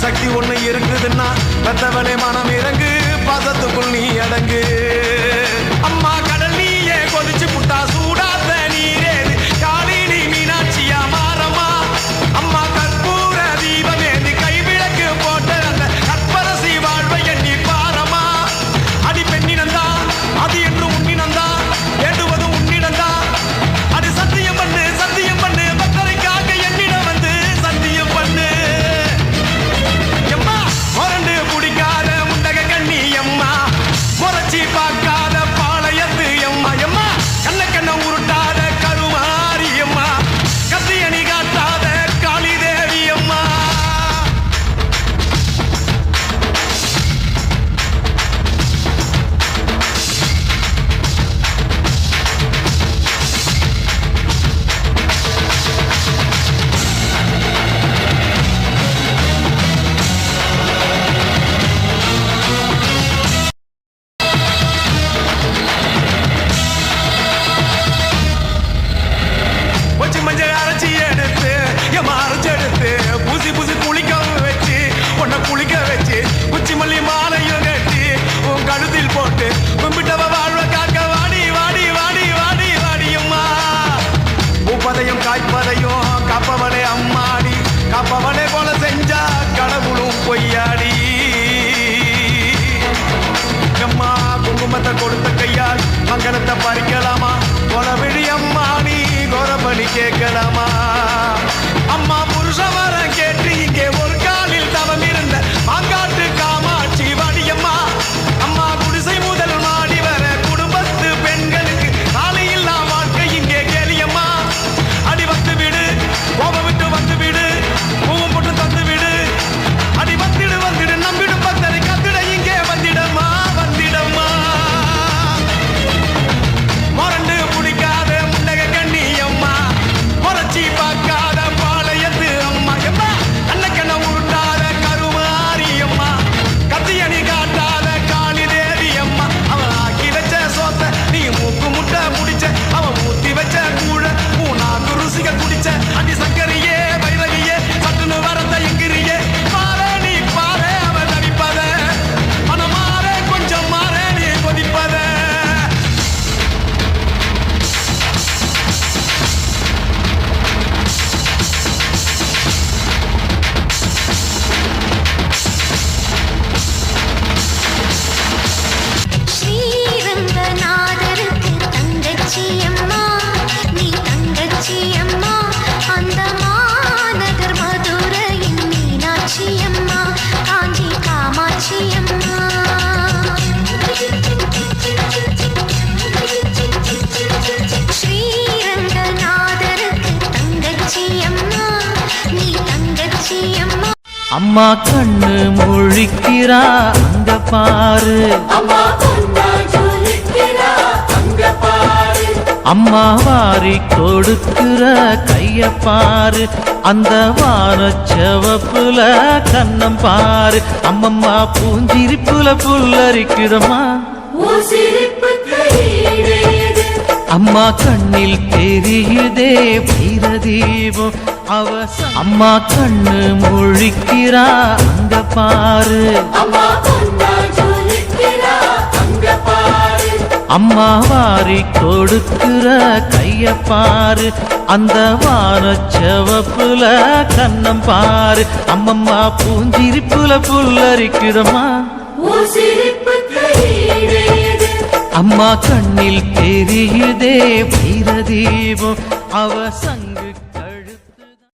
சக்தி ஒண்ணு இருக்குதுன்னா பெத்தவனே மனம் இறங்கு பாசத்துக்குள் நீ அடங்கு அம்மா கடல் நீயே கொதிச்சு புட்டா சூடாத்த நீரேது காலினி மீனாட்சியா மாறம்மா அம்மா கற்பூர தீபமேந்தி கைவிளக்கு போட்ட அந்த கற்பரசி வாழ்வை எண்ணி பாரம்மா அடி பெண்ணினந்தா அது என்று உன்னினந்தா வேண்டுவதும் உன்னிடந்தா அது சத்தியம் பண்ணு பக்தரைக்காக என்னிடம் வந்து சத்தியம் பண்ணு பார்க்காத பாளையத்து எம்மா எம்மா கண்ண உருட்டாத கருமாரி அம்மா கத்தியணி காட்டாத காளி தேவி அம்மா குளிக்க வச்சு குச்சி மல்லி மாலையும் கட்டி உன் கழுத்தில் போட்டு கும்பிட்டவ வாழ்வ காக்க வாடி வாடி வாடி வாடி வாடியம்மா பூப்பதையும் காய்ப்பதையும் காப்பவளே அம்மாடி காப்பவளே போல செஞ்சா கடவுளும் பொய்யாடி அம்மா குங்குமத்தை கொடுத்த கையால் மங்களத்தை பறிக்கலாமா கொலவிழி அம்மா நீ கோரபலி கேட்கலாமா அம்மா புருஷ வர கேட்டு இங்கே ஒரு காலில் தவம் இருந்த மாங்காட்டு காமாட்சி வாடியம்மா அம்மா குடிசை முதல் மாடி வர குடும்பத்து பெண்களுக்கு காலையில்லா வாழ்க்கை இங்கே கேளியம்மா அடி வந்து விடு கோப விட்டு வந்து விடு பூவும் போட்டு தந்து விடு அடி வந்துடு நம்பிடும் பக்தரை கத்திட இங்கே வந்திடம்மா மொரண்டு பிடிக்காத முண்டக கண்ணி அம்மா முறைச்சி அம்மா கண்ணு முழிக்கிறா அங்க பாரு, அம்மா வாரி கொடுக்கிற கைய பாரு, அந்த வானச்சவப்புல கண்ணம் பாரு, அம்மம்மா பூஞ்சிரிப்புல புல்லரிக்குதம்மா, அம்மா கண்ணில் தெரியுதே வீரதீபம் அவ அம்மா கண்ணு முழிக்கிறா அங்க பாரு, அம்மா வாரி கொடுக்கிற கைய பாரு, அந்த வானச்சவப்புல கண்ணம் பாரு, அம்மம்மா பூஞ்சிரிப்புல புல்லரிக்குதம்மா, அம்மா கண்ணில் தெரியுதே வீரதீபம் அவ சங்கு